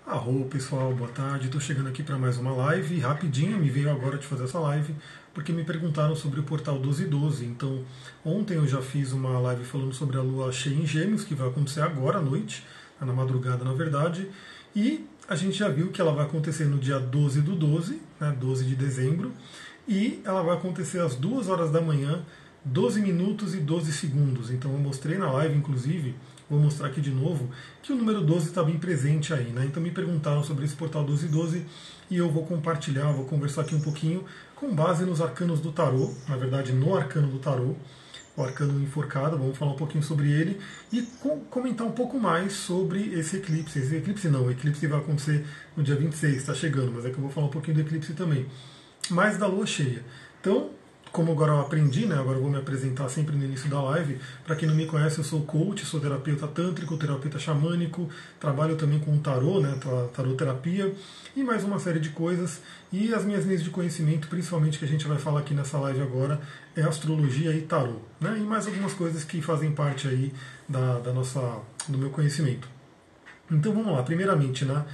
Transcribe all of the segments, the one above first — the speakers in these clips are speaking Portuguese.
Arro, pessoal, boa tarde. Estou chegando aqui para mais uma live. Rapidinho, me veio agora de fazer essa live porque me perguntaram sobre o portal 1212. Então, ontem eu já fiz uma live falando sobre a lua cheia em Gêmeos, que vai acontecer agora à noite, na madrugada, na verdade. E a gente já viu que ela vai acontecer no dia 12 do 12, né, 12 de dezembro, e ela vai acontecer às 2 horas da manhã, 12 minutos e 12 segundos. Então, eu mostrei na live, inclusive. Vou mostrar aqui de novo que o número 12 está bem presente aí, né? Então me perguntaram sobre esse portal 1212 e eu vou compartilhar, vou conversar aqui um pouquinho com base nos arcanos do tarô, na verdade no arcano do tarô, o arcano enforcado, vamos falar um pouquinho sobre ele e comentar um pouco mais sobre esse eclipse. Esse eclipse não, o eclipse vai acontecer no dia 26, está chegando, mas é que eu vou falar um pouquinho do eclipse também. Mais da lua cheia. Então, como agora eu aprendi, né, agora eu vou me apresentar sempre no início da live. Para quem não me conhece, eu sou coach, sou terapeuta tântrico, terapeuta xamânico, trabalho também com tarô, né, taroterapia e mais uma série de coisas. E as minhas linhas de conhecimento, principalmente que a gente vai falar aqui nessa live agora, é astrologia e tarô, né, e mais algumas coisas que fazem parte aí do meu conhecimento. Então vamos lá, primeiramente, né,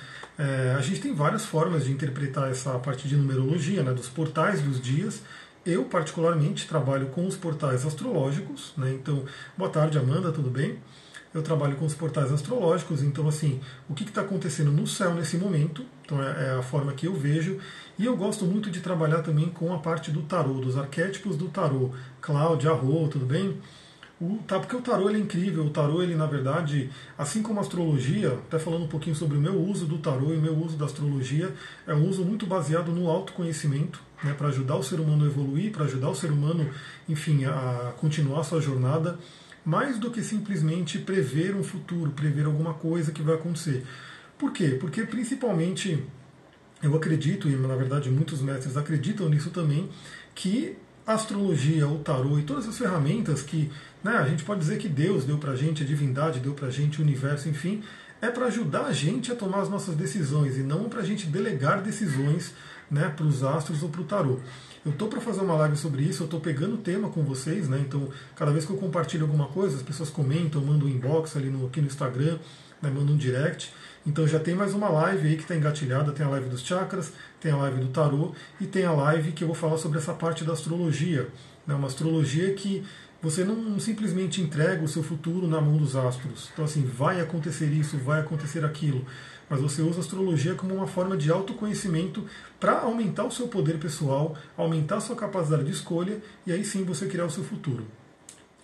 a gente tem várias formas de interpretar essa parte de numerologia, né, dos portais dos dias. Eu, particularmente, trabalho com os portais astrológicos, né? Então, boa tarde, Amanda, tudo bem? Eu trabalho com os portais astrológicos, então, assim, o que está acontecendo no céu nesse momento, então é a forma que eu vejo, e eu gosto muito de trabalhar também com a parte do tarô, dos arquétipos do tarô. Cláudia, Arro, tudo bem? Porque o tarô ele é incrível, o tarô ele na verdade, assim como a astrologia, até falando um pouquinho sobre o meu uso do tarô e o meu uso da astrologia, é um uso muito baseado no autoconhecimento, né, para ajudar o ser humano a evoluir, para ajudar o ser humano, enfim, a continuar a sua jornada, mais do que simplesmente prever um futuro, prever alguma coisa que vai acontecer. Por quê? Porque principalmente eu acredito, e na verdade muitos mestres acreditam nisso também, que a astrologia, o tarô e todas as ferramentas que, né, a gente pode dizer que Deus deu pra gente, a divindade deu pra gente, o universo, enfim, é para ajudar a gente a tomar as nossas decisões e não para a gente delegar decisões, né, para os astros ou para o tarô. Eu estou para fazer uma live sobre isso, eu estou pegando o tema com vocês, né, então cada vez que eu compartilho alguma coisa, as pessoas comentam, mandam um inbox ali aqui no Instagram, né, mandam um direct. Então já tem mais uma live aí que está engatilhada, tem a live dos chakras, tem a live do tarô e tem a live que eu vou falar sobre essa parte da astrologia. Né, uma astrologia que você não simplesmente entrega o seu futuro na mão dos astros. Então assim, vai acontecer isso, vai acontecer aquilo. Mas você usa a astrologia como uma forma de autoconhecimento para aumentar o seu poder pessoal, aumentar a sua capacidade de escolha e aí sim você criar o seu futuro.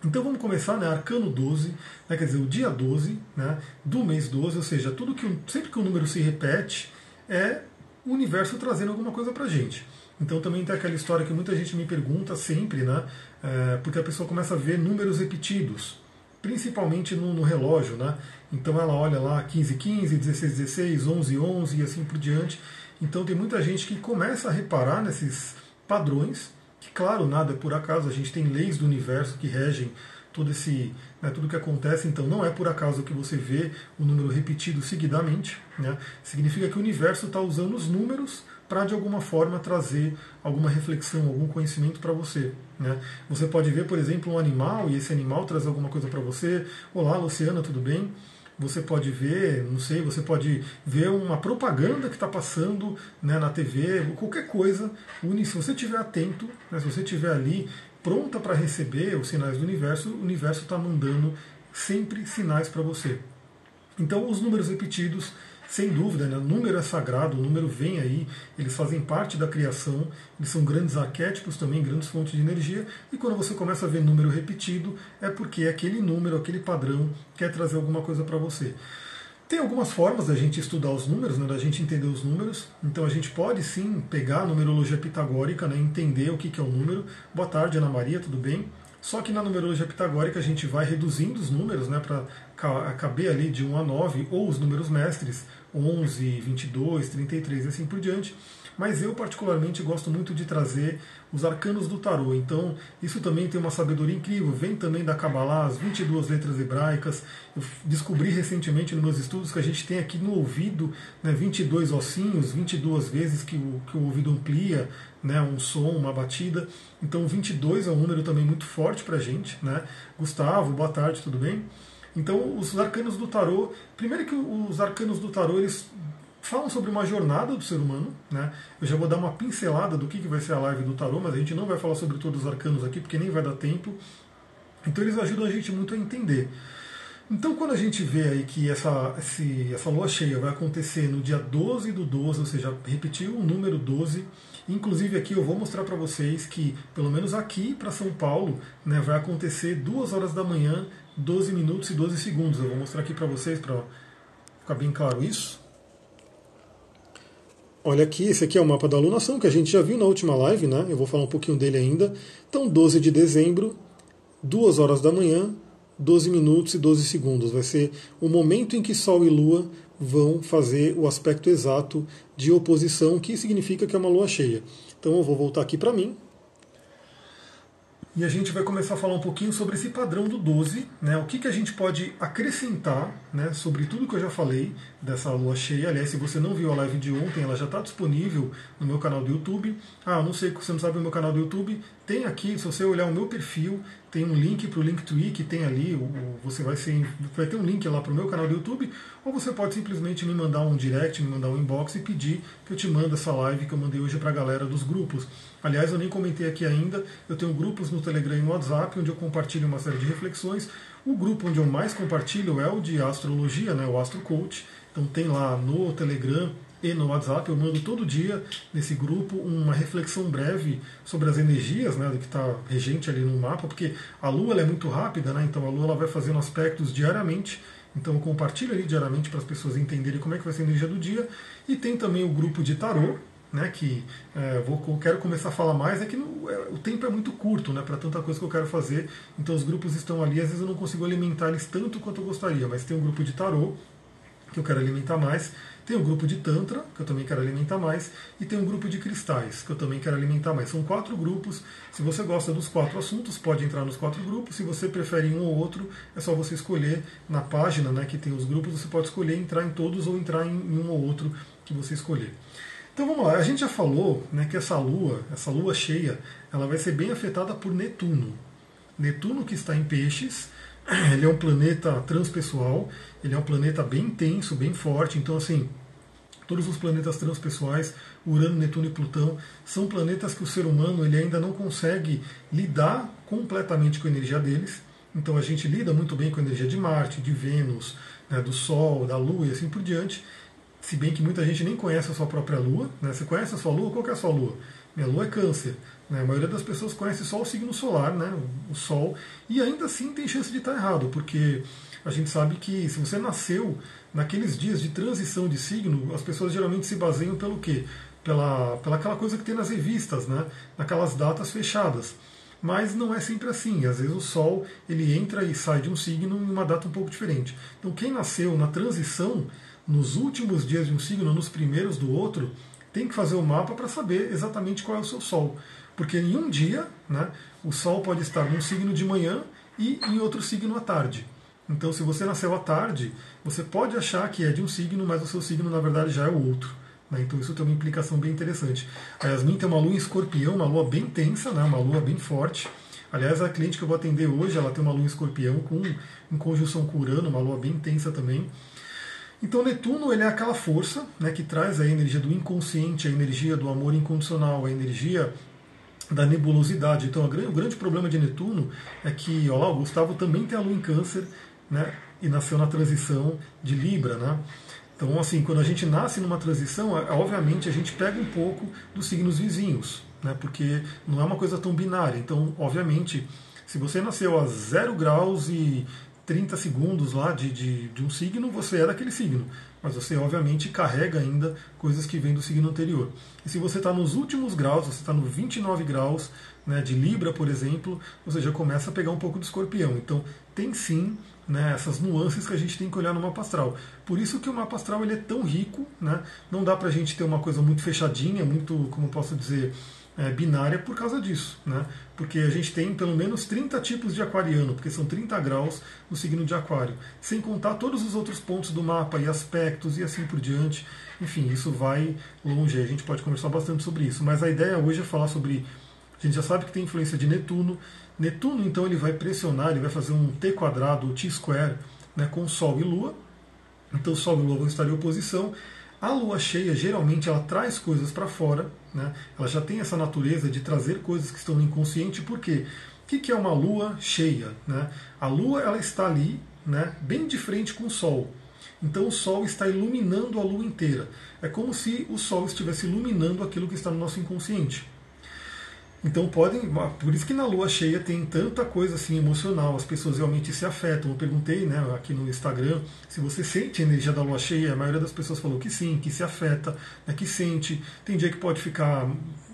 Então vamos começar, né, arcano 12, né, quer dizer, o dia 12, né, do mês 12, ou seja, sempre que o número se repete, é o universo trazendo alguma coisa para a gente. Então também tem aquela história que muita gente me pergunta sempre, né, porque a pessoa começa a ver números repetidos, principalmente no relógio, né? Então ela olha lá 15, 16, 11 e assim por diante. Então tem muita gente que começa a reparar nesses padrões, que claro, nada é por acaso, a gente tem leis do universo que regem tudo que acontece, então não é por acaso que você vê o número repetido seguidamente, né? Significa que o universo está usando os números para de alguma forma trazer alguma reflexão, algum conhecimento para você. Né? Você pode ver, por exemplo, um animal e esse animal traz alguma coisa para você. Olá, Luciana, tudo bem? Você pode ver, não sei, você pode ver uma propaganda que está passando, né, na TV, qualquer coisa. Se você estiver atento, né, se você estiver ali pronta para receber os sinais do universo, o universo está mandando sempre sinais para você. Então, os números repetidos, sem dúvida, né? O número é sagrado, o número vem aí, eles fazem parte da criação, eles são grandes arquétipos também, grandes fontes de energia, e quando você começa a ver número repetido, é porque aquele número, aquele padrão, quer trazer alguma coisa para você. Tem algumas formas da gente estudar os números, né, da gente entender os números, então a gente pode sim pegar a numerologia pitagórica, né, entender o que é o número. Boa tarde, Ana Maria, tudo bem? Só que na numerologia pitagórica a gente vai reduzindo os números, né, para caber ali de 1 a 9, ou os números mestres, 11, 22, 33 e assim por diante. Mas eu particularmente gosto muito de trazer os arcanos do tarô. Então isso também tem uma sabedoria incrível. Vem também da Kabbalah, as 22 letras hebraicas. Eu descobri recentemente nos meus estudos que a gente tem aqui no ouvido, né, 22 ossinhos, 22 vezes que o ouvido amplia, né, um som, uma batida. Então 22 é um número também muito forte para a gente. Né? Gustavo, boa tarde, tudo bem? Então os arcanos do tarô, primeiro que os arcanos do tarô, eles falam sobre uma jornada do ser humano, né? Eu já vou dar uma pincelada do que vai ser a live do tarô, mas a gente não vai falar sobre todos os arcanos aqui, porque nem vai dar tempo. Então eles ajudam a gente muito a entender. Então, quando a gente vê aí que essa lua cheia vai acontecer no dia 12 do 12, ou seja, repetiu o número 12, inclusive aqui eu vou mostrar para vocês que, pelo menos aqui para São Paulo, né, vai acontecer 2 horas da manhã, 12 minutos e 12 segundos. Eu vou mostrar aqui para vocês, para ficar bem claro isso. Olha aqui, esse aqui é o mapa da alunação, que a gente já viu na última live, né? Eu vou falar um pouquinho dele ainda. Então, 12 de dezembro, 2 horas da manhã, 12 minutos e 12 segundos. Vai ser o momento em que Sol e Lua vão fazer o aspecto exato de oposição, que significa que é uma lua cheia. Então eu vou voltar aqui para mim. E a gente vai começar a falar um pouquinho sobre esse padrão do 12, né? O que a gente pode acrescentar, né, sobre tudo que eu já falei dessa lua cheia. Aliás, se você não viu a live de ontem, ela já está disponível no meu canal do YouTube. Ah, não sei se você não sabe o meu canal do YouTube. Tem aqui, se você olhar o meu perfil, tem um link para o Linktree que tem ali. Você vai ter um link lá para o meu canal do YouTube. Ou você pode simplesmente me mandar um direct, me mandar um inbox e pedir que eu te mande essa live que eu mandei hoje para a galera dos grupos. Aliás, eu nem comentei aqui ainda, eu tenho grupos no Telegram e no WhatsApp, onde eu compartilho uma série de reflexões. O grupo onde eu mais compartilho é o de astrologia, né, o Astro Coach. Então tem lá no Telegram e no WhatsApp, eu mando todo dia nesse grupo uma reflexão breve sobre as energias, né, do que está regente ali no mapa, porque a Lua ela é muito rápida, né, então a Lua ela vai fazendo aspectos diariamente. Então eu compartilho ali diariamente para as pessoas entenderem como é que vai ser a energia do dia. E tem também o grupo de tarô, né, que quero começar a falar mais, é que o tempo é muito curto, né, para tanta coisa que eu quero fazer, então os grupos estão ali, às vezes eu não consigo alimentar eles tanto quanto eu gostaria, mas tem um grupo de tarô, que eu quero alimentar mais, tem um grupo de Tantra, que eu também quero alimentar mais, e tem um grupo de cristais, que eu também quero alimentar mais. São 4 grupos, se você gosta dos 4 assuntos, pode entrar nos 4 grupos, se você prefere um ou outro, é só você escolher na página, né, que tem os grupos, você pode escolher entrar em todos ou entrar em um ou outro que você escolher. Então vamos lá, a gente já falou, né, que essa lua cheia, ela vai ser bem afetada por Netuno. Netuno, que está em Peixes, ele é um planeta transpessoal, ele é um planeta bem intenso, bem forte, então assim, todos os planetas transpessoais, Urano, Netuno e Plutão, são planetas que o ser humano ele ainda não consegue lidar completamente com a energia deles. Então a gente lida muito bem com a energia de Marte, de Vênus, né, do Sol, da Lua e assim por diante. Se bem que muita gente nem conhece a sua própria Lua. Né? Você conhece a sua Lua? Qual que é a sua Lua? Minha Lua é Câncer. Né? A maioria das pessoas conhece só o signo solar, né? O Sol, e ainda assim tem chance de estar errado, porque a gente sabe que se você nasceu naqueles dias de transição de signo, as pessoas geralmente se baseiam pelo quê? Pela aquela coisa que tem nas revistas, né? Naquelas datas fechadas. Mas não é sempre assim. Às vezes o Sol ele entra e sai de um signo em uma data um pouco diferente. Então quem nasceu na transição, nos últimos dias de um signo, nos primeiros do outro, tem que fazer o mapa para saber exatamente qual é o seu Sol. Porque em um dia, né, o Sol pode estar num signo de manhã e em outro signo à tarde. Então, se você nasceu à tarde, você pode achar que é de um signo, mas o seu signo, na verdade, já é o outro. Né? Então, isso tem uma implicação bem interessante. A Yasmin tem uma lua em Escorpião, uma lua bem tensa, né, uma lua bem forte. Aliás, a cliente que eu vou atender hoje, ela tem uma lua em Escorpião em conjunção com Urano, uma lua bem tensa também. Então Netuno ele é aquela força, né, que traz a energia do inconsciente, a energia do amor incondicional, a energia da nebulosidade. Então o grande problema de Netuno é que o Gustavo também tem a lua em Câncer, né, e nasceu na transição de Libra. Né? Então assim, quando a gente nasce numa transição, obviamente a gente pega um pouco dos signos vizinhos, né, porque não é uma coisa tão binária. Então obviamente, se você nasceu a 0 graus e 30 segundos lá de um signo, você é daquele signo. Mas você, obviamente, carrega ainda coisas que vêm do signo anterior. E se você está nos últimos graus, você está no 29 graus, né, de Libra, por exemplo, você já começa a pegar um pouco do Escorpião. Então, tem sim, né, essas nuances que a gente tem que olhar no mapa astral. Por isso que o mapa astral ele é tão rico, né? Não dá para a gente ter uma coisa muito fechadinha, muito, como eu posso dizer, binária por causa disso, né? Porque a gente tem pelo menos 30 tipos de aquariano, porque são 30 graus no signo de aquário, sem contar todos os outros pontos do mapa e aspectos e assim por diante. Enfim, isso vai longe, a gente pode conversar bastante sobre isso, mas a ideia hoje é falar sobre, a gente já sabe que tem influência de Netuno. Netuno então ele vai pressionar, ele vai fazer um T quadrado, T square, né, com Sol e Lua. Então Sol e Lua vão estar em oposição. A lua cheia, geralmente, ela traz coisas para fora, né? Ela já tem essa natureza de trazer coisas que estão no inconsciente. Por quê? O que é uma lua cheia? Né? A lua, ela está ali, né, bem de frente com o Sol. Então o Sol está iluminando a lua inteira. É como se o Sol estivesse iluminando aquilo que está no nosso inconsciente. Então por isso que na lua cheia tem tanta coisa assim emocional, as pessoas realmente se afetam. Eu perguntei, né, aqui no Instagram se você sente a energia da lua cheia, a maioria das pessoas falou que sim, que se afeta, né, que sente. Tem dia que pode ficar,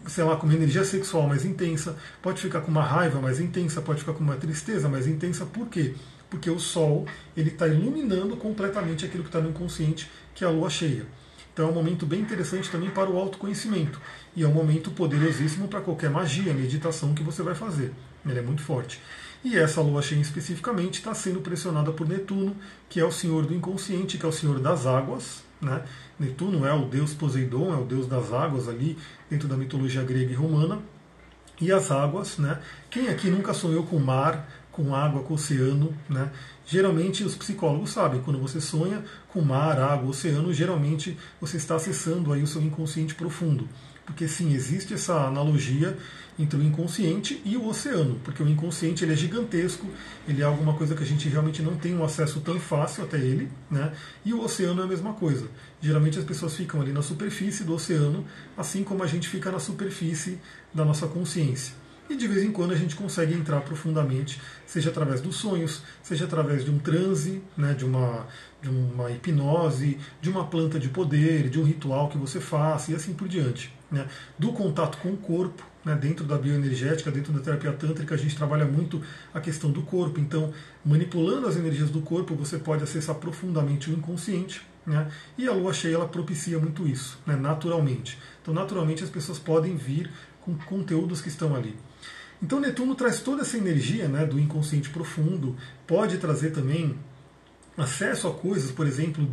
sei lá, com uma energia sexual mais intensa, pode ficar com uma raiva mais intensa, pode ficar com uma tristeza mais intensa. Por quê? Porque o Sol ele está iluminando completamente aquilo que está no inconsciente, que é a lua cheia. Então é um momento bem interessante também para o autoconhecimento. E é um momento poderosíssimo para qualquer magia, meditação que você vai fazer. Ele é muito forte. E essa lua cheia especificamente está sendo pressionada por Netuno, que é o senhor do inconsciente, que é o senhor das águas. Né? Netuno é o deus Poseidon, é o deus das águas ali, dentro da mitologia grega e romana. E as águas, né? Quem aqui nunca sonhou com mar, com água, com oceano, né? Geralmente os psicólogos sabem, quando você sonha com mar, água, oceano, geralmente você está acessando aí o seu inconsciente profundo. Porque sim, existe essa analogia entre o inconsciente e o oceano, porque o inconsciente ele é gigantesco, ele é alguma coisa que a gente realmente não tem um acesso tão fácil até ele, né? E o oceano é a mesma coisa. Geralmente as pessoas ficam ali na superfície do oceano, assim como a gente fica na superfície da nossa consciência. E de vez em quando a gente consegue entrar profundamente, seja através dos sonhos, seja através de um transe, né, de uma hipnose, de uma planta de poder, de um ritual que você faça e assim por diante. Né, do contato com o corpo, né, dentro da bioenergética, dentro da terapia tântrica, a gente trabalha muito a questão do corpo. Então, manipulando as energias do corpo, você pode acessar profundamente o inconsciente. Né, e a lua cheia ela propicia muito isso, né, naturalmente. Então, naturalmente, as pessoas podem vir com conteúdos que estão ali. Então Netuno traz toda essa energia, né, do inconsciente profundo, pode trazer também acesso a coisas, por exemplo,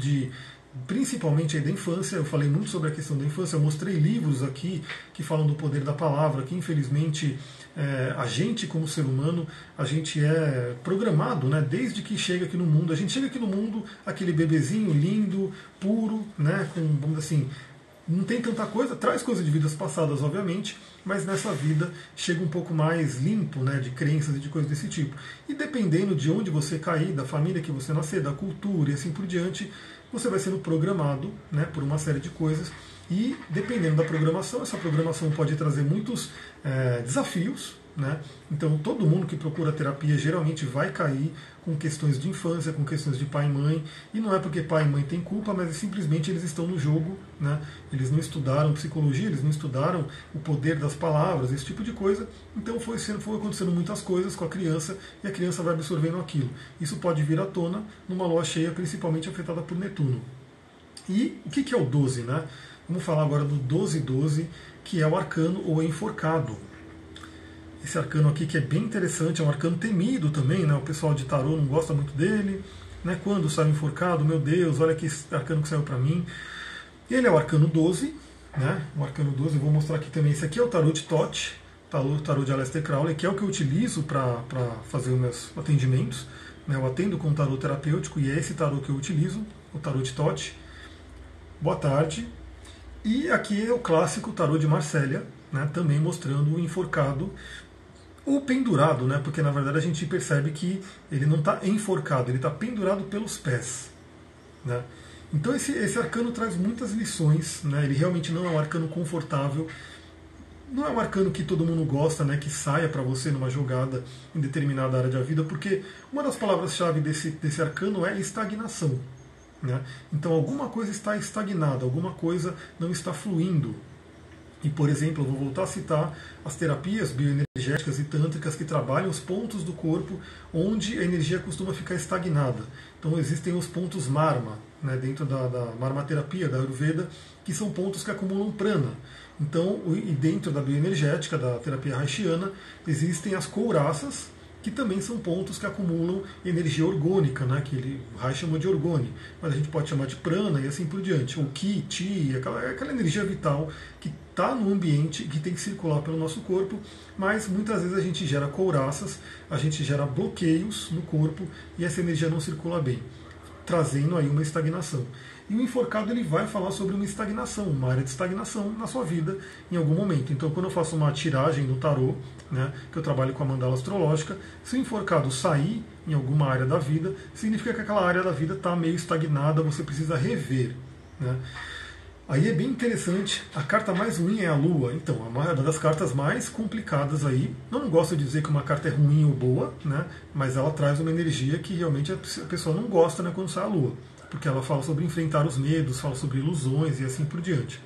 principalmente aí da infância. Eu falei muito sobre a questão da infância, eu mostrei livros aqui que falam do poder da palavra, que infelizmente a gente como ser humano, a gente é programado, né, desde que chega aqui no mundo. A gente chega aqui no mundo, aquele bebezinho lindo, puro, né, com, vamos dizer assim, não tem tanta coisa, traz coisa de vidas passadas, obviamente, mas nessa vida chega um pouco mais limpo, né, de crenças e de coisas desse tipo. E dependendo de onde você cair, da família que você nascer, da cultura e assim por diante, você vai sendo programado, né, por uma série de coisas. E dependendo da programação, essa programação pode trazer muitos desafios. Né? Então todo mundo que procura terapia geralmente vai cair com questões de infância, com questões de pai e mãe, e não é porque pai e mãe têm culpa, mas simplesmente eles estão no jogo, né? Eles não estudaram psicologia, eles não estudaram o poder das palavras, esse tipo de coisa, então foi acontecendo muitas coisas com a criança e a criança vai absorvendo aquilo. Isso pode vir à tona numa lua cheia, principalmente afetada por Netuno. E o que é o 12? Né? Vamos falar agora do 12-12, que é o arcano ou enforcado. Esse arcano aqui que é bem interessante, é um arcano temido também, né? O pessoal de tarô não gosta muito dele. Né? Quando sai enforcado, meu Deus, olha que arcano que saiu para mim. Ele é o arcano 12, né? O arcano 12, eu vou mostrar aqui também. Esse aqui é o tarô de Thoth, tarô de Aleister Crowley, que é o que eu utilizo para fazer os meus atendimentos. Né? Eu atendo com tarô terapêutico e é esse tarô que eu utilizo, o tarô de Thoth. Boa tarde. E aqui é o clássico tarô de Marsella, né? Também mostrando o enforcado, ou pendurado, né? Porque na verdade a gente percebe que ele não está enforcado, ele está pendurado pelos pés. Né? Então esse arcano traz muitas lições, né? Ele realmente não é um arcano confortável, não é um arcano que todo mundo gosta, né? Que saia para você numa jogada em determinada área da vida, porque uma das palavras-chave desse arcano é estagnação. Né? Então alguma coisa está estagnada, alguma coisa não está fluindo. E, por exemplo, eu vou voltar a citar as terapias bioenergéticas e tântricas que trabalham os pontos do corpo onde a energia costuma ficar estagnada. Então existem os pontos marma, né, dentro da marmaterapia, da Ayurveda, que são pontos que acumulam prana. Então, e dentro da bioenergética, da terapia haitiana, existem as couraças, que também são pontos que acumulam energia orgônica, né, que o Rai chama de orgone, mas a gente pode chamar de prana e assim por diante, ou ki, chi, aquela energia vital que está no ambiente, que tem que circular pelo nosso corpo, mas muitas vezes a gente gera couraças, a gente gera bloqueios no corpo e essa energia não circula bem. trazendo aí uma estagnação. E o enforcado ele vai falar sobre uma estagnação, uma área de estagnação na sua vida em algum momento. Então, quando eu faço uma tiragem no tarô, né, que eu trabalho com a mandala astrológica, se o enforcado sair em alguma área da vida, significa que aquela área da vida está meio estagnada, você precisa rever. Né? Aí é bem interessante, a carta mais ruim é a Lua, então, é uma das cartas mais complicadas aí. Eu não gosto de dizer que uma carta é ruim ou boa, né, mas ela traz uma energia que realmente a pessoa não gosta, né, quando sai a Lua, porque ela fala sobre enfrentar os medos, fala sobre ilusões e assim por diante.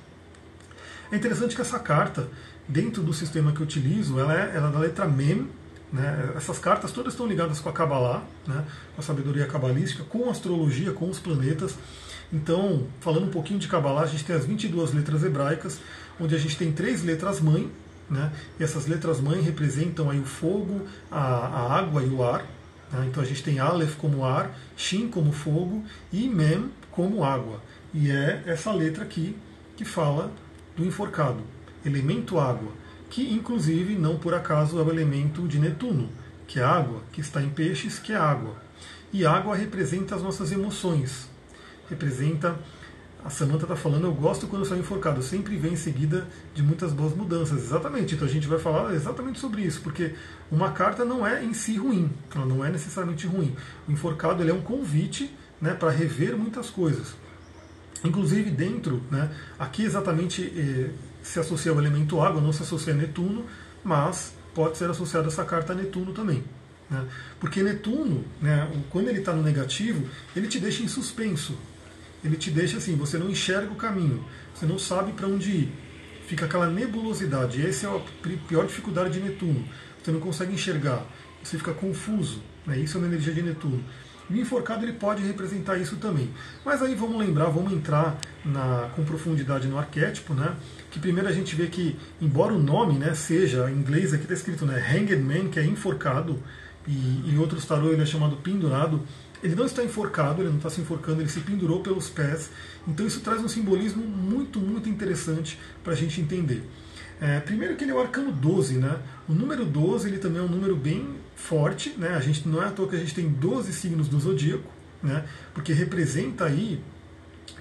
É interessante que essa carta, dentro do sistema que eu utilizo, ela é da letra Mem, né, essas cartas todas estão ligadas com a Kabbalah, né, com a sabedoria cabalística, com a astrologia, com os planetas. Então, falando um pouquinho de Kabbalah, a gente tem as 22 letras hebraicas, onde a gente tem 3 letras mãe, né? E essas letras mãe representam aí o fogo, a água e o ar. Né? Então a gente tem Aleph como ar, Shin como fogo e Mem como água. E é essa letra aqui que fala do enforcado, elemento água, que inclusive não por acaso é o elemento de Netuno, que é água, que está em peixes, que é água. E água representa as nossas emoções. Representa, a Samantha está falando, eu gosto quando eu saio enforcado, sempre vem em seguida de muitas boas mudanças. Exatamente, então a gente vai falar exatamente sobre isso, porque uma carta não é em si ruim, ela não é necessariamente ruim. O enforcado ele é um convite, né, para rever muitas coisas. Inclusive dentro, né, aqui exatamente se associa ao elemento água, não se associa a Netuno, mas pode ser associada essa carta a Netuno também. Né, porque Netuno, né, quando ele está no negativo, ele te deixa em suspenso. Ele te deixa assim, você não enxerga o caminho, você não sabe para onde ir. Fica aquela nebulosidade. E essa é a pior dificuldade de Netuno. Você não consegue enxergar, você fica confuso. Né? Isso é uma energia de Netuno. E o enforcado ele pode representar isso também. Mas aí vamos lembrar, vamos entrar com profundidade no arquétipo, né? Que primeiro a gente vê que, embora o nome, né, seja, em inglês aqui está escrito, né, Hanged Man, que é enforcado, e em outros tarô ele é chamado pendurado. Ele não está enforcado, ele não está se enforcando, ele se pendurou pelos pés. Então isso traz um simbolismo muito, muito interessante para a gente entender. Primeiro que ele é o arcano 12, né? O número 12 ele também é um número bem forte, né? A gente, não é à toa que a gente tem 12 signos do zodíaco, né? Porque representa aí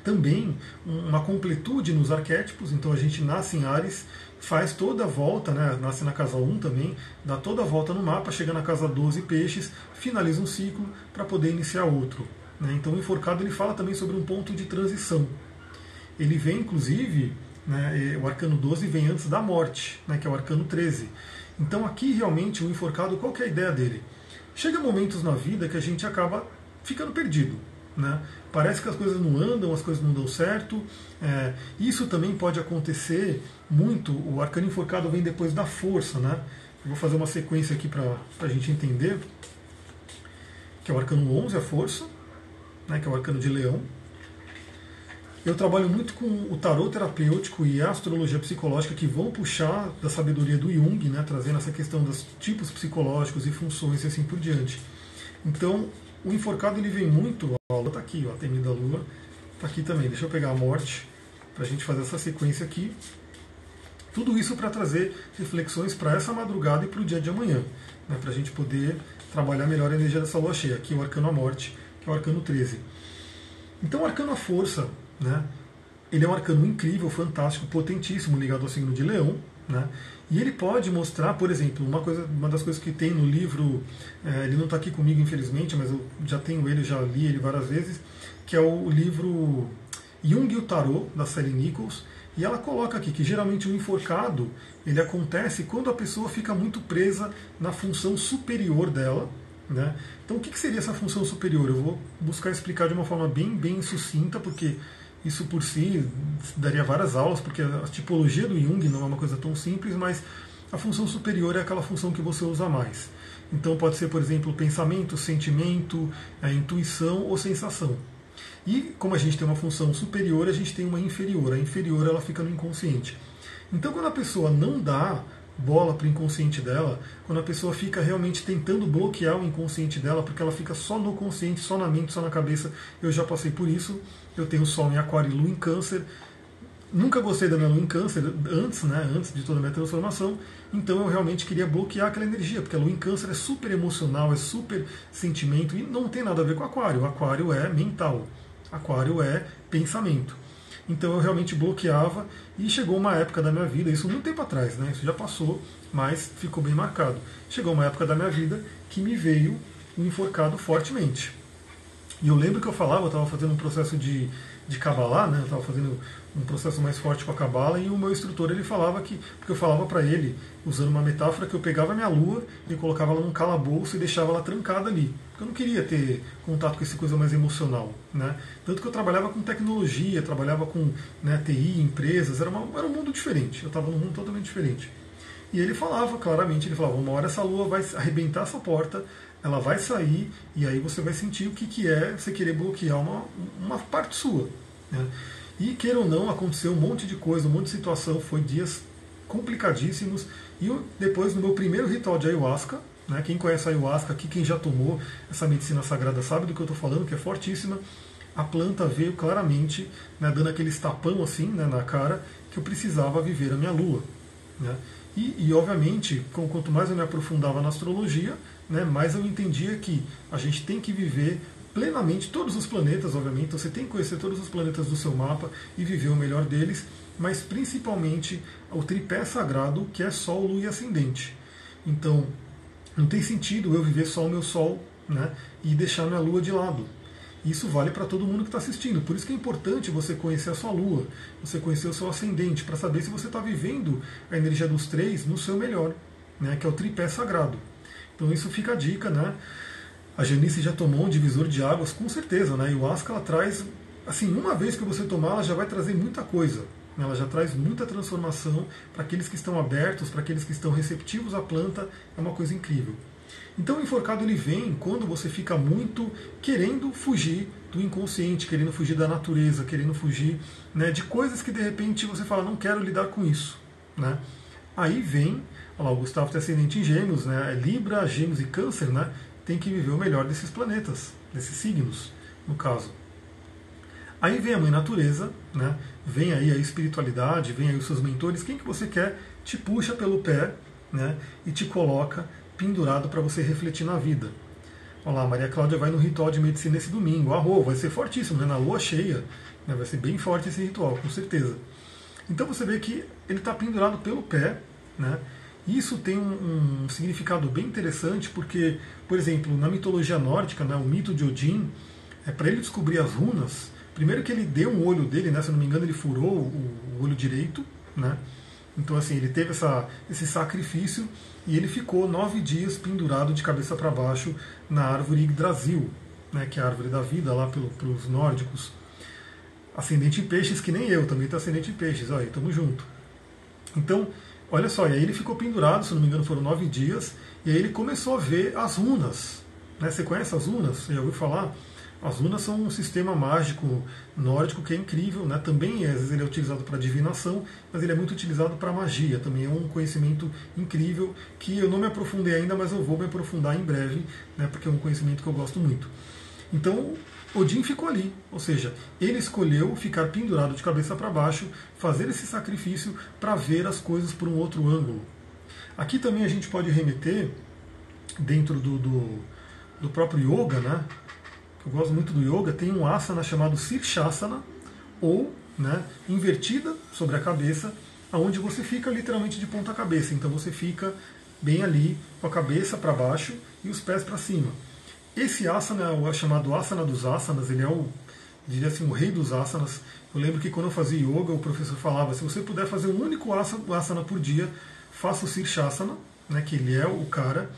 também uma completude nos arquétipos. Então a gente nasce em Áries, faz toda a volta, né? Nasce na casa 1 também, dá toda a volta no mapa, chega na casa 12 peixes, finaliza um ciclo para poder iniciar outro. Né? Então o enforcado ele fala também sobre um ponto de transição. Ele vem, inclusive, né, o arcano 12 vem antes da morte, né, que é o arcano 13. Então aqui realmente o enforcado, qual que é a ideia dele? Chega momentos na vida que a gente acaba ficando perdido. Né? Parece que as coisas não andam, as coisas não dão certo. Isso também pode acontecer muito. O arcano enforcado vem depois da força. Né? Eu vou fazer uma sequência aqui para a gente entender. Que é o arcano 11, a força, né? Que é o arcano de leão. Eu trabalho muito com o tarô terapêutico e a astrologia psicológica, que vão puxar da sabedoria do Jung, né? Trazendo essa questão dos tipos psicológicos e funções e assim por diante. Então, o enforcado ele vem muito, a Lua está aqui, ó, a temida Lua está aqui também. Deixa eu pegar a morte para a gente fazer essa sequência aqui. Tudo isso para trazer reflexões para essa madrugada e para o dia de amanhã, né, para a gente poder trabalhar melhor a energia dessa lua cheia. Aqui o arcano a morte, que é o arcano 13. Então o arcano a força, né, ele é um arcano incrível, fantástico, potentíssimo, ligado ao signo de leão. Né, e ele pode mostrar, por exemplo, uma das coisas que tem no livro, ele não está aqui comigo infelizmente, mas eu já tenho ele, já li ele várias vezes, que é o livro Jung e o Tarô, da Sally Nichols, e ela coloca aqui que geralmente o enforcado ele acontece quando a pessoa fica muito presa na função superior dela. Né? Então o que seria essa função superior? Eu vou buscar explicar de uma forma bem sucinta, porque isso por si daria várias aulas, porque a tipologia do Jung não é uma coisa tão simples, mas a função superior é aquela função que você usa mais. Então pode ser, por exemplo, pensamento, sentimento, intuição ou sensação. E como a gente tem uma função superior, a gente tem uma inferior. A inferior ela fica no inconsciente. Então quando a pessoa não dá bola para o inconsciente dela, quando a pessoa fica realmente tentando bloquear o inconsciente dela, porque ela fica só no consciente, só na mente, só na cabeça, eu já passei por isso, eu tenho Sol em Aquário e Lua em Câncer, nunca gostei da minha lua em câncer antes, né, antes de toda a minha transformação, então eu realmente queria bloquear aquela energia, porque a lua em câncer é super emocional, é super sentimento, e não tem nada a ver com aquário. O aquário é mental, aquário é pensamento. Então eu realmente bloqueava, e chegou uma época da minha vida, isso muito tempo atrás, né, isso já passou, mas ficou bem marcado. Chegou uma época da minha vida que me veio um enforcado fortemente. E eu lembro que eu falava, eu estava fazendo um processo de Kabbalah, né? Eu estava fazendo um processo mais forte com a Kabbalah, e o meu instrutor ele falava que, porque eu falava para ele, usando uma metáfora, que eu pegava a minha lua e colocava ela num calabouço e deixava ela trancada ali. Porque eu não queria ter contato com essa coisa mais emocional, né? Tanto que eu trabalhava com tecnologia, trabalhava com, né, TI, empresas, era um mundo diferente, eu estava num mundo totalmente diferente. E ele falava claramente, ele falava, uma hora essa lua vai arrebentar essa porta, ela vai sair, e aí você vai sentir o que é você querer bloquear uma parte sua, né? E queira ou não, aconteceu um monte de coisa, um monte de situação, foi dias complicadíssimos. E eu, depois, no meu primeiro ritual de ayahuasca, né, quem conhece a ayahuasca aqui, quem já tomou essa medicina sagrada sabe do que eu estou falando, que é fortíssima. A planta veio claramente, né, dando aquele tapão assim, né, na cara, que eu precisava viver a minha lua, né? E obviamente, quanto mais eu me aprofundava na astrologia, né, mais eu entendia que a gente tem que viver plenamente todos os planetas, obviamente. Então você tem que conhecer todos os planetas do seu mapa e viver o melhor deles, mas principalmente o tripé sagrado, que é Sol, Lua e Ascendente. Então, não tem sentido eu viver só o meu Sol, né, e deixar minha Lua de lado. Isso vale para todo mundo que está assistindo. Por isso que é importante você conhecer a sua Lua, você conhecer o seu ascendente, para saber se você está vivendo a energia dos três no seu melhor, né, que é o tripé sagrado. Então isso fica a dica, né? A Janice já tomou um divisor de águas, com certeza, né? E o ayahuasca, ela traz, assim, uma vez que você tomar, ela já vai trazer muita coisa, né? Ela já traz muita transformação para aqueles que estão abertos, para aqueles que estão receptivos à planta, é uma coisa incrível. Então o enforcado ele vem quando você fica muito querendo fugir do inconsciente, querendo fugir da natureza, querendo fugir, né, de coisas que de repente você fala, não quero lidar com isso, né? Aí vem, olha lá, o Gustavo tem ascendente em Gêmeos, né? Libra, Gêmeos e Câncer, né? Tem que viver o melhor desses planetas, desses signos, no caso. Aí vem a Mãe Natureza, né? Vem aí a espiritualidade, vem aí os seus mentores, quem que você quer te puxa pelo pé, né, e te coloca pendurado para você refletir na vida. Olha lá, a Maria Cláudia vai no ritual de medicina esse domingo. Vai ser fortíssimo, né? Na lua cheia, né? Vai ser bem forte esse ritual, com certeza. Então você vê que ele está pendurado pelo pé, né? Isso tem um significado bem interessante, porque, por exemplo, na mitologia nórdica, né, o mito de Odin, para ele descobrir as runas, primeiro que ele deu um olho dele, né, se eu não me engano, ele furou o olho direito, né? Então, assim, ele teve esse sacrifício e ele ficou 9 dias pendurado de cabeça para baixo na árvore Yggdrasil, né, que é a árvore da vida lá pelos nórdicos. Ascendente em peixes, que nem eu, também está ascendente em peixes, olha aí, tamo junto. Então, olha só, e aí ele ficou pendurado, se não me engano foram 9 dias, e aí ele começou a ver as runas. Né? Você conhece as runas? Você já ouviu falar? As runas são um sistema mágico nórdico que é incrível, né? Também às vezes ele é utilizado para divinação, mas ele é muito utilizado para magia. Também é um conhecimento incrível que eu não me aprofundei ainda, mas eu vou me aprofundar em breve, né? Porque é um conhecimento que eu gosto muito. Então, Odin ficou ali, ou seja, ele escolheu ficar pendurado de cabeça para baixo, fazer esse sacrifício para ver as coisas por um outro ângulo. Aqui também a gente pode remeter, dentro do próprio yoga, né? Eu gosto muito do yoga, tem um asana chamado Sirshasana, ou, né, invertida sobre a cabeça, onde você fica literalmente de ponta cabeça. Então você fica bem ali, com a cabeça para baixo e os pés para cima. Esse asana é o chamado asana dos asanas, ele é diria assim, o rei dos asanas. Eu lembro que quando eu fazia yoga, o professor falava, se você puder fazer um único asana por dia, faça o Sirshasana, né, que ele é o cara.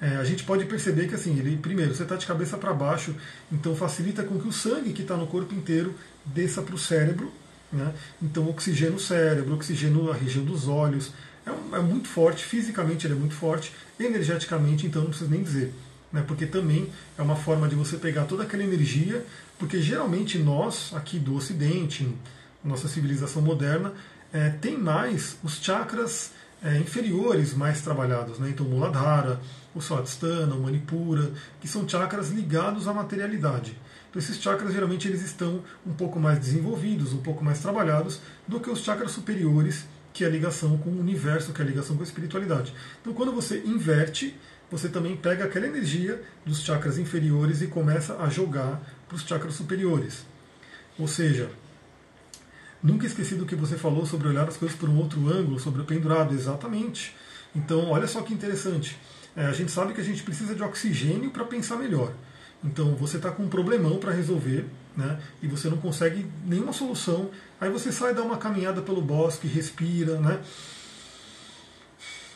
A gente pode perceber que assim, ele, primeiro, você está de cabeça para baixo, então facilita com que o sangue que está no corpo inteiro desça para o cérebro, né? Então oxigena o cérebro, oxigena a região dos olhos, é muito forte, fisicamente ele é muito forte, energeticamente então não preciso nem dizer, né? Porque também é uma forma de você pegar toda aquela energia, porque geralmente nós, aqui do Ocidente, nossa civilização moderna, tem mais os chakras inferiores mais trabalhados, né? Então o Muladhara, o Swadhisthana, o Manipura, que são chakras ligados à materialidade. Então esses chakras geralmente eles estão um pouco mais desenvolvidos, um pouco mais trabalhados do que os chakras superiores, que é a ligação com o universo, que é a ligação com a espiritualidade. Então quando você inverte, você também pega aquela energia dos chakras inferiores e começa a jogar para os chakras superiores. Ou seja, nunca esqueci do que você falou sobre olhar as coisas por um outro ângulo, sobre o pendurado, exatamente. Então olha só que interessante. A gente sabe que a gente precisa de oxigênio para pensar melhor. Então você está com um problemão para resolver, né, e você não consegue nenhuma solução. Aí você sai, dá uma caminhada pelo bosque, respira, né,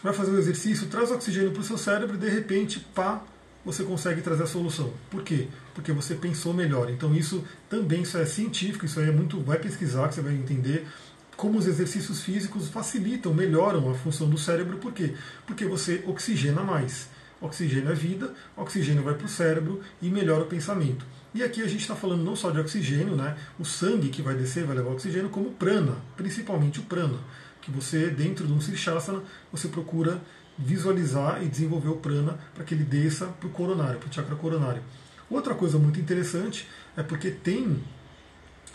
vai fazer um exercício, traz oxigênio para o seu cérebro e de repente, pá, você consegue trazer a solução. Por quê? Porque você pensou melhor. Então isso também isso é científico, isso aí é muito. Vai pesquisar que você vai entender como os exercícios físicos facilitam, melhoram a função do cérebro. Por quê? Porque você oxigena mais. Oxigênio é vida, oxigênio vai para o cérebro e melhora o pensamento. E aqui a gente está falando não só de oxigênio, né? O sangue que vai descer vai levar oxigênio, como prana, principalmente o prana, que você, dentro de um Sirsasana, você procura visualizar e desenvolver o prana para que ele desça para o coronário, para o chakra coronário. Outra coisa muito interessante é porque tem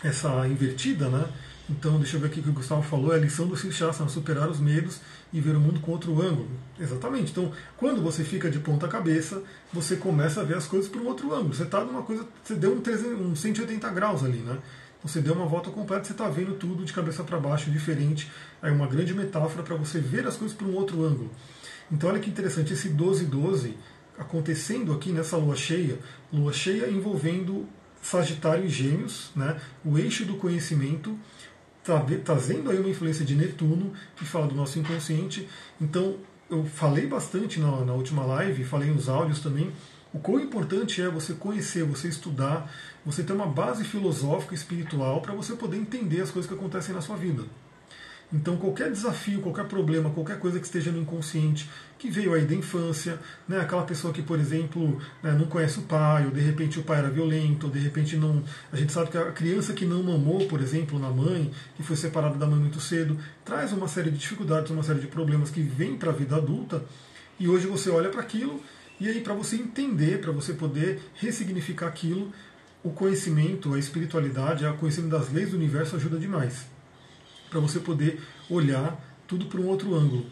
essa invertida, né? Então, deixa eu ver aqui o que o Gustavo falou, é a lição do Sirsasana, superar os medos e ver o mundo com outro ângulo. Exatamente. Então, quando você fica de ponta cabeça, você começa a ver as coisas por um outro ângulo. Você está numa coisa, você deu um 180 graus ali, né? Você deu uma volta completa, você está vendo tudo de cabeça para baixo, diferente. É uma grande metáfora para você ver as coisas por um outro ângulo. Então, olha que interessante, esse 12-12 acontecendo aqui nessa lua cheia envolvendo Sagitário e Gêmeos, né? O eixo do conhecimento, trazendo aí uma influência de Netuno, que fala do nosso inconsciente. Então, eu falei bastante na última live, falei nos áudios também, o quão importante é você conhecer, você estudar, você ter uma base filosófica, espiritual, para você poder entender as coisas que acontecem na sua vida. Então, qualquer desafio, qualquer problema, qualquer coisa que esteja no inconsciente, que veio aí da infância, né, aquela pessoa que, por exemplo, né, não conhece o pai, ou de repente o pai era violento, ou de repente não. A gente sabe que a criança que não mamou, por exemplo, na mãe, que foi separada da mãe muito cedo, traz uma série de dificuldades, uma série de problemas que vêm para a vida adulta, e hoje você olha para aquilo, e aí para você entender, para você poder ressignificar aquilo, o conhecimento, a espiritualidade, o conhecimento das leis do universo ajuda demais, para você poder olhar tudo por um outro ângulo.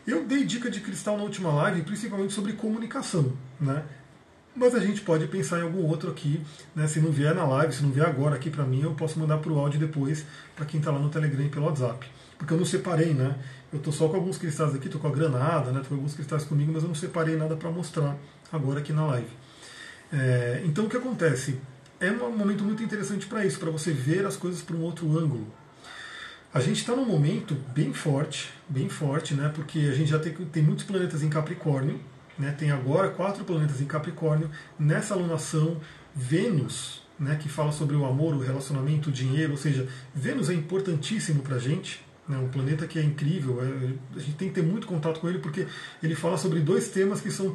Eu dei dica de cristal na última live, principalmente sobre comunicação, né? Mas a gente pode pensar em algum outro aqui, né? Se não vier na live, se não vier agora aqui para mim, eu posso mandar para o áudio depois, para quem está lá no Telegram e pelo WhatsApp. Porque eu não separei, né? Eu estou só com alguns cristais aqui, estou com a granada, né? Tô com alguns cristais comigo, mas eu não separei nada para mostrar agora aqui na live. Então o que acontece? É um momento muito interessante para isso, para você ver as coisas por um outro ângulo. A gente está num momento bem forte, né? Porque a gente já tem muitos planetas em Capricórnio, né? Tem agora 4 planetas em Capricórnio. Nessa alunação, Vênus, né? Que fala sobre o amor, o relacionamento, o dinheiro, ou seja, Vênus é importantíssimo para a gente, né? Um planeta que é incrível, a gente tem que ter muito contato com ele, porque ele fala sobre 2 temas que são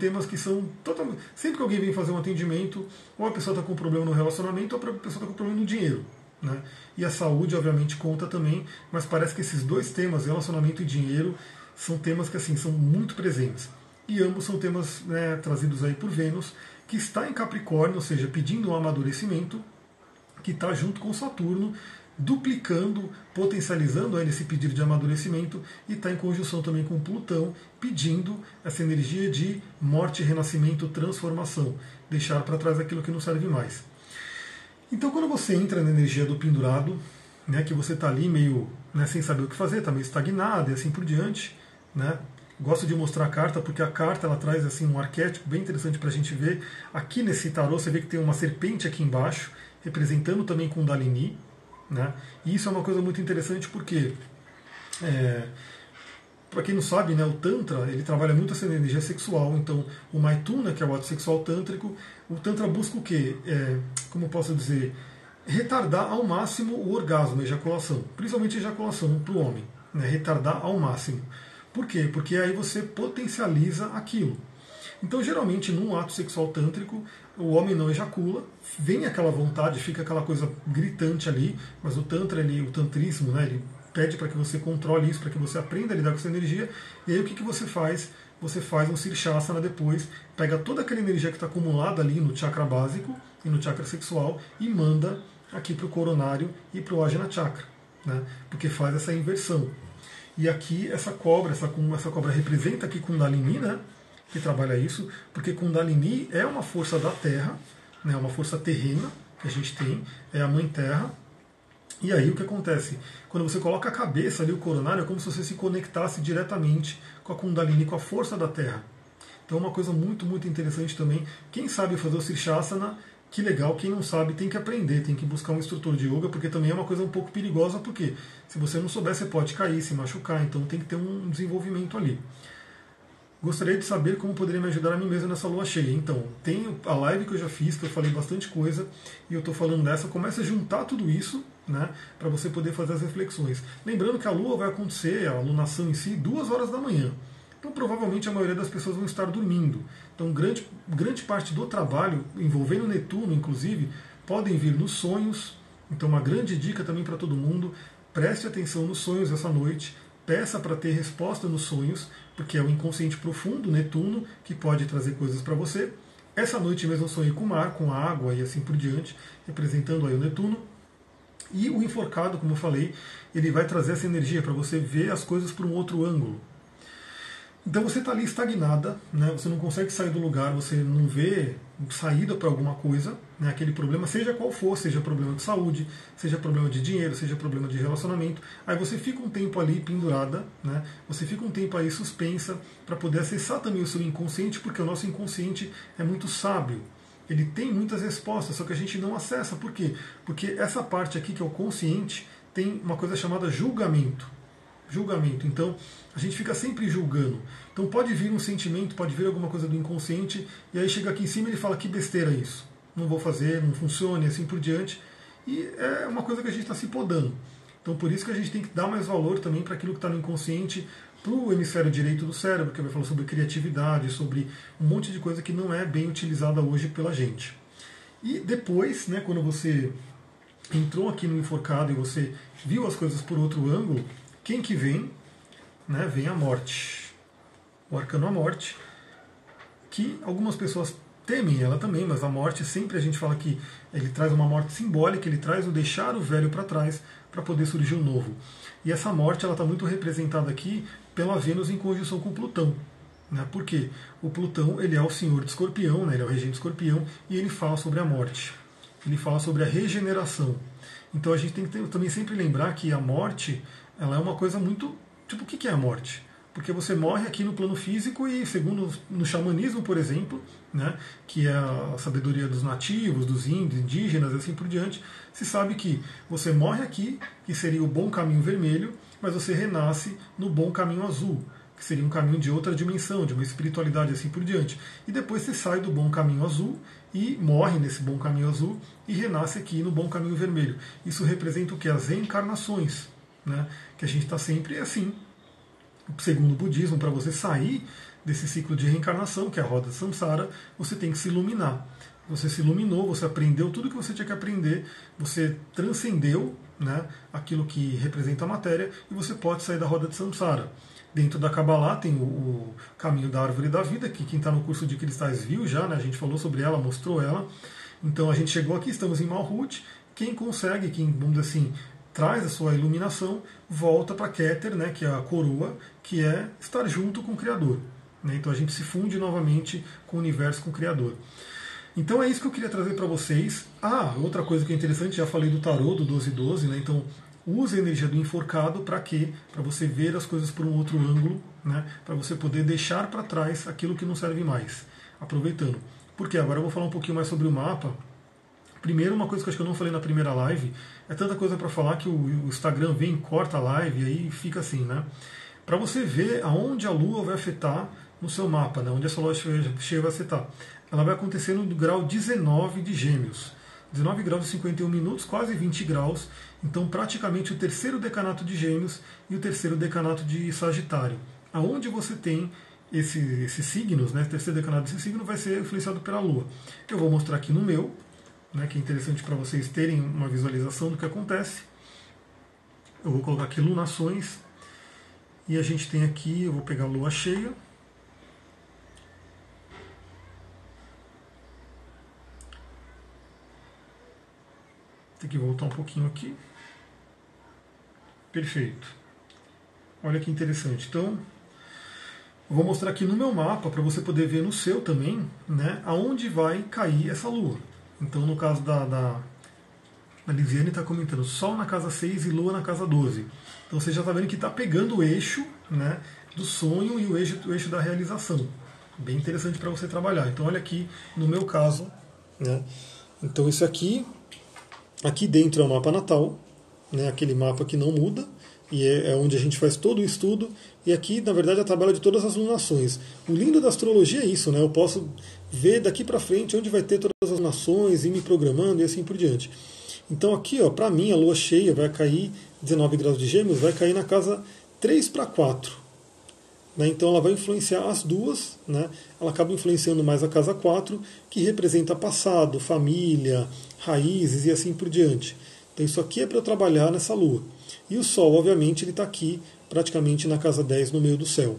totalmente. Sempre que alguém vem fazer um atendimento, ou a pessoa está com um problema no relacionamento, ou a pessoa está com um problema no dinheiro. Né? E a saúde, obviamente, conta também, mas parece que esses 2 temas, relacionamento e dinheiro, são temas que assim são muito presentes. E ambos são temas, né, trazidos aí por Vênus, que está em Capricórnio, ou seja, pedindo um amadurecimento, que está junto com Saturno, duplicando, potencializando aí esse pedido de amadurecimento, e está em conjunção também com Plutão, pedindo essa energia de morte, renascimento, transformação, deixar para trás aquilo que não serve mais. Então, quando você entra na energia do pendurado, né, que você está ali meio, né, sem saber o que fazer, está meio estagnado e assim por diante, né, gosto de mostrar a carta porque a carta ela traz assim um arquétipo bem interessante para a gente ver. Aqui nesse tarô você vê que tem uma serpente aqui embaixo, representando também Kundalini, né, e isso é uma coisa muito interessante porque, para quem não sabe, né, o Tantra ele trabalha muito essa energia sexual. Então, o Maituna, que é o ato sexual tântrico, o Tantra busca o quê? Como eu posso dizer? Retardar ao máximo o orgasmo, a ejaculação. Principalmente a ejaculação para o homem. Né, retardar ao máximo. Por quê? Porque aí você potencializa aquilo. Então, geralmente, num ato sexual tântrico, o homem não ejacula, vem aquela vontade, fica aquela coisa gritante ali, mas o Tantra, o tantrismo, né, ele pede para que você controle isso, para que você aprenda a lidar com essa energia. E aí o que você faz? Você faz um Sirshasana depois, pega toda aquela energia que está acumulada ali no chakra básico e no chakra sexual e manda aqui para o coronário e para o Ajna Chakra, né? Porque faz essa inversão. E aqui essa cobra representa aqui Kundalini, né? Que trabalha isso, porque Kundalini é uma força da Terra, né? Uma força terrena que a gente tem, é a Mãe Terra. E aí o que acontece? Quando você coloca a cabeça ali, o coronário, é como se você se conectasse diretamente com a Kundalini, com a força da Terra. Então é uma coisa muito, muito interessante também. Quem sabe fazer o Sirshasana, que legal. Quem não sabe tem que aprender, tem que buscar um instrutor de yoga, porque também é uma coisa um pouco perigosa, porque se você não souber, você pode cair, se machucar, então tem que ter um desenvolvimento ali. Gostaria de saber como poderia me ajudar a mim mesmo nessa lua cheia. Então, tem a live que eu já fiz, que eu falei bastante coisa, e eu estou falando dessa. Começa a juntar tudo isso, né, para você poder fazer as reflexões. Lembrando que a lua vai acontecer, a lunação em si, 2 horas da manhã. Então, provavelmente, a maioria das pessoas vão estar dormindo. Então, grande parte do trabalho, envolvendo Netuno, inclusive, podem vir nos sonhos. Então, uma grande dica também para todo mundo, preste atenção nos sonhos essa noite, peça para ter resposta nos sonhos, porque é o inconsciente profundo, Netuno, que pode trazer coisas para você. Essa noite mesmo eu sonhei com o mar, com a água e assim por diante, representando aí o Netuno. E o enforcado, como eu falei, ele vai trazer essa energia para você ver as coisas por um outro ângulo. Então você está ali estagnada, né? Você não consegue sair do lugar, você não vê saída para alguma coisa, né? Aquele problema, seja qual for, seja problema de saúde, seja problema de dinheiro, seja problema de relacionamento. Aí você fica um tempo ali pendurada, né? Você fica um tempo aí suspensa para poder acessar também o seu inconsciente, porque o nosso inconsciente é muito sábio. Ele tem muitas respostas, só que a gente não acessa. Por quê? Porque essa parte aqui, que é o consciente, tem uma coisa chamada julgamento. Julgamento. Então, a gente fica sempre julgando. Então, pode vir um sentimento, pode vir alguma coisa do inconsciente, e aí chega aqui em cima e ele fala: que besteira isso, não vou fazer, não funciona, e assim por diante. E é uma coisa que a gente está se podando. Então, por isso que a gente tem que dar mais valor também para aquilo que está no inconsciente, para o hemisfério direito do cérebro, que vai falar sobre criatividade, sobre um monte de coisa que não é bem utilizada hoje pela gente. E depois, né, quando você entrou aqui no enforcado e você viu as coisas por outro ângulo, quem que vem? Né, vem a morte. O arcano a morte, que algumas pessoas temem ela também, mas a morte sempre a gente fala que ele traz uma morte simbólica, ele traz o deixar o velho para trás para poder surgir o novo. E essa morte ela está muito representada aqui pela Vênus em conjunção com Plutão. Né? Por quê? O Plutão ele é o senhor de Escorpião, né? Ele é o regente de Escorpião, e ele fala sobre a morte. Ele fala sobre a regeneração. Então a gente tem que também sempre lembrar que a morte ela é uma coisa muito... Tipo, o que é a morte? Porque você morre aqui no plano físico e, segundo no xamanismo, por exemplo, né, que é a sabedoria dos nativos, dos índios, indígenas, assim por diante, se sabe que você morre aqui, que seria o bom caminho vermelho, mas você renasce no bom caminho azul, que seria um caminho de outra dimensão, de uma espiritualidade, assim por diante. E depois você sai do bom caminho azul e morre nesse bom caminho azul e renasce aqui no bom caminho vermelho. Isso representa o que? As reencarnações. Né, que a gente está sempre assim, segundo o budismo, para você sair desse ciclo de reencarnação, que é a roda de samsara, você tem que se iluminar. Você se iluminou, você aprendeu tudo que você tinha que aprender, você transcendeu, né, aquilo que representa a matéria, e você pode sair da roda de samsara. Dentro da Kabbalah tem o caminho da árvore da vida, que quem está no curso de cristais viu já, né, a gente falou sobre ela, mostrou ela. Então a gente chegou aqui, estamos em Malhut. Quem consegue, quem, vamos dizer assim, traz a sua iluminação, volta para Keter, né, que é a coroa, que é estar junto com o Criador. Né? Então a gente se funde novamente com o universo, com o Criador. Então é isso que eu queria trazer para vocês. Outra coisa que é interessante, já falei do tarô, do 1212, né? Então use a energia do enforcado para quê? Para você ver as coisas por um outro ângulo, né? Para você poder deixar para trás aquilo que não serve mais. Aproveitando. Porque agora eu vou falar um pouquinho mais sobre o mapa. Primeiro, uma coisa que eu acho que eu não falei na primeira live, é tanta coisa para falar que o Instagram vem, corta a live e aí fica assim, né? Para você ver aonde a Lua vai afetar no seu mapa, né? Onde essa lua cheia vai afetar. Ela vai acontecer no grau 19 de Gêmeos. 19 graus e 51 minutos, quase 20 graus. Então, praticamente o terceiro decanato de Gêmeos e o terceiro decanato de Sagitário. Aonde você tem esses signos, né? O terceiro decanato desse signo vai ser influenciado pela Lua. Eu vou mostrar aqui no meu, né, que é interessante para vocês terem uma visualização do que acontece. eu vou colocar aqui lunações, e a gente tem aqui, eu vou pegar a lua cheia, tem que voltar um pouquinho aqui, perfeito, olha que interessante. Então, eu vou mostrar aqui no meu mapa, para você poder ver no seu também, né, aonde vai cair essa lua. Então, no caso a Lisiane está comentando Sol na casa 6 e Lua na casa 12. Então você já está vendo que está pegando o eixo, né, do sonho e o eixo da realização. Bem interessante para você trabalhar. Então olha aqui no meu caso, né? Então isso aqui dentro é o mapa natal, né, aquele mapa que não muda, e é onde a gente faz todo o estudo. E aqui, na verdade, a tabela de todas as lunações. O lindo da astrologia é isso, né? Eu posso ver daqui para frente onde vai ter todas as lunações, ir me programando e assim por diante. Então aqui, ó, para mim, a lua cheia vai cair 19 graus de Gêmeos, vai cair na casa 3 para 4. Né? Então ela vai influenciar as duas, né? Ela acaba influenciando mais a casa 4, que representa passado, família, raízes e assim por diante. Então isso aqui é para eu trabalhar nessa lua. E o Sol, obviamente, ele está aqui praticamente na casa 10 no meio do céu.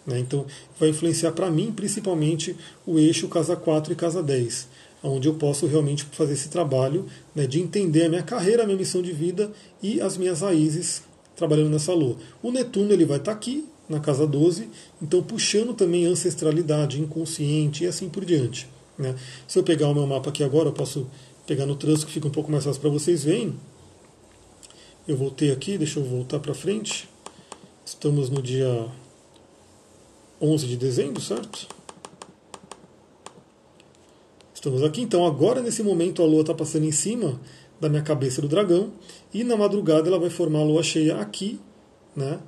Né? Então vai influenciar para mim, principalmente, o eixo casa 4 e casa 10. Onde eu posso realmente fazer esse trabalho, né, de entender a minha carreira, a minha missão de vida e as minhas raízes trabalhando nessa lua. O Netuno ele vai estar aqui, na casa 12, então puxando também ancestralidade, inconsciente e assim por diante. Né? Se eu pegar o meu mapa aqui agora, eu posso pegar no trânsito que fica um pouco mais fácil para vocês verem. Eu voltei aqui, deixa eu voltar para frente. Estamos no dia 11 de dezembro, certo? Estamos aqui, então agora nesse momento a Lua está passando em cima da minha cabeça do dragão, e na madrugada ela vai formar a Lua cheia aqui, né,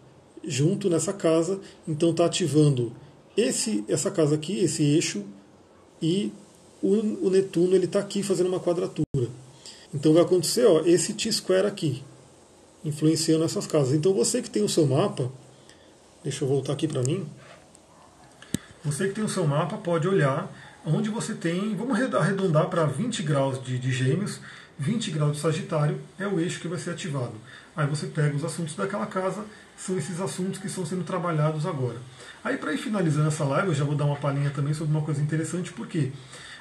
junto nessa casa, então está ativando essa casa aqui, esse eixo, e o Netuno ele está aqui fazendo uma quadratura. Então vai acontecer, ó, esse T-square aqui, influenciando essas casas. Então você que tem o seu mapa, deixa eu voltar aqui para mim, você que tem o seu mapa pode olhar onde você tem, vamos arredondar para 20 graus de Gêmeos, 20 graus de Sagitário, é o eixo que vai ser ativado. Aí você pega os assuntos daquela casa, são esses assuntos que estão sendo trabalhados agora. Aí para ir finalizando essa live, eu já vou dar uma palhinha também sobre uma coisa interessante, porque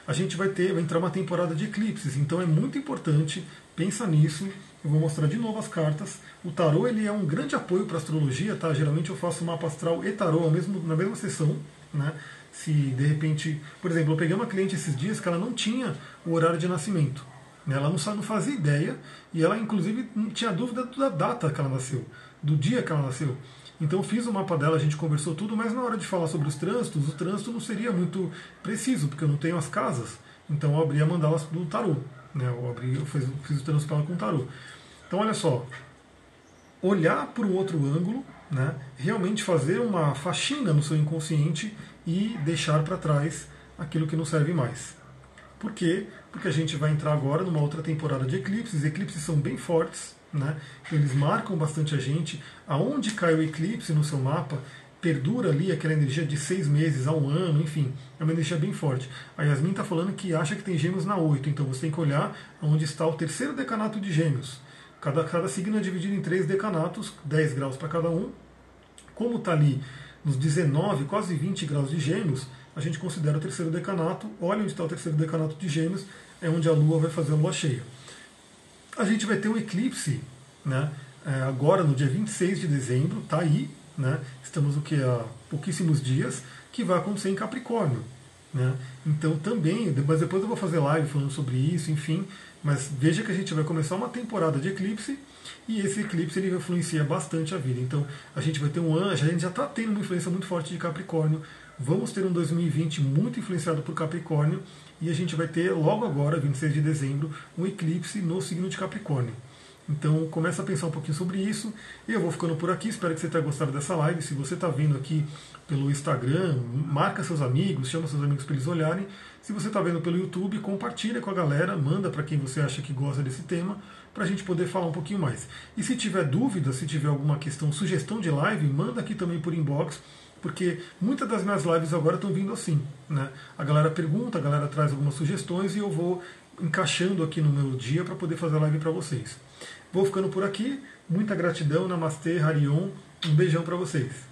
a gente vai entrar uma temporada de eclipses, então é muito importante, pensa nisso. Eu vou mostrar de novo as cartas. O tarô ele é um grande apoio para a astrologia, tá? Geralmente eu faço mapa astral e tarô na mesma sessão, né? Se de repente, por exemplo, eu peguei uma cliente esses dias que ela não tinha o horário de nascimento, né? Ela não fazia ideia, e ela inclusive não tinha dúvida da data que ela nasceu, do dia que ela nasceu. Então eu fiz o mapa dela, a gente conversou tudo, mas na hora de falar sobre os trânsitos, o trânsito não seria muito preciso, porque eu não tenho as casas. Então eu abri a mandala do tarô, né? Eu fiz o trânsito para ela com o tarô. Então olha só, olhar por um outro ângulo, né? Realmente fazer uma faxina no seu inconsciente e deixar para trás aquilo que não serve mais. Por quê? Porque a gente vai entrar agora numa outra temporada de eclipses. Eclipses são bem fortes, né? Eles marcam bastante a gente. Aonde cai o eclipse no seu mapa, perdura ali aquela energia de 6 meses a 1 ano, enfim, é uma energia bem forte. A Yasmin está falando que acha que tem Gêmeos na 8, então você tem que olhar onde está o terceiro decanato de Gêmeos. Cada signo é dividido em 3 decanatos, 10 graus para cada um. Como está ali nos 19, quase 20 graus de Gêmeos, a gente considera o terceiro decanato. Olha onde está o terceiro decanato de Gêmeos, é onde a Lua vai fazer a Lua cheia. A gente vai ter um eclipse, né, agora no dia 26 de dezembro, está aí, né, estamos há pouquíssimos dias, que vai acontecer em Capricórnio. Né? Então também, mas depois eu vou fazer live falando sobre isso, enfim, mas veja que a gente vai começar uma temporada de eclipse, e esse eclipse ele influencia bastante a vida. Então a gente vai ter um ano, a gente já está tendo uma influência muito forte de Capricórnio, vamos ter um 2020 muito influenciado por Capricórnio, e a gente vai ter logo agora, 26 de dezembro, um eclipse no signo de Capricórnio. Então começa a pensar um pouquinho sobre isso. Eu vou ficando por aqui, espero que você tenha gostado dessa live. Se você está vendo aqui pelo Instagram, marca seus amigos, chama seus amigos para eles olharem. Se você está vendo pelo YouTube, compartilha com a galera, manda para quem você acha que gosta desse tema, para a gente poder falar um pouquinho mais. E se tiver dúvida, se tiver alguma questão, sugestão de live, manda aqui também por inbox, porque muitas das minhas lives agora estão vindo assim, né? A galera pergunta, a galera traz algumas sugestões e eu vou encaixando aqui no meu dia para poder fazer a live para vocês. Vou ficando por aqui. Muita gratidão. Namastê, Harion. Um beijão para vocês.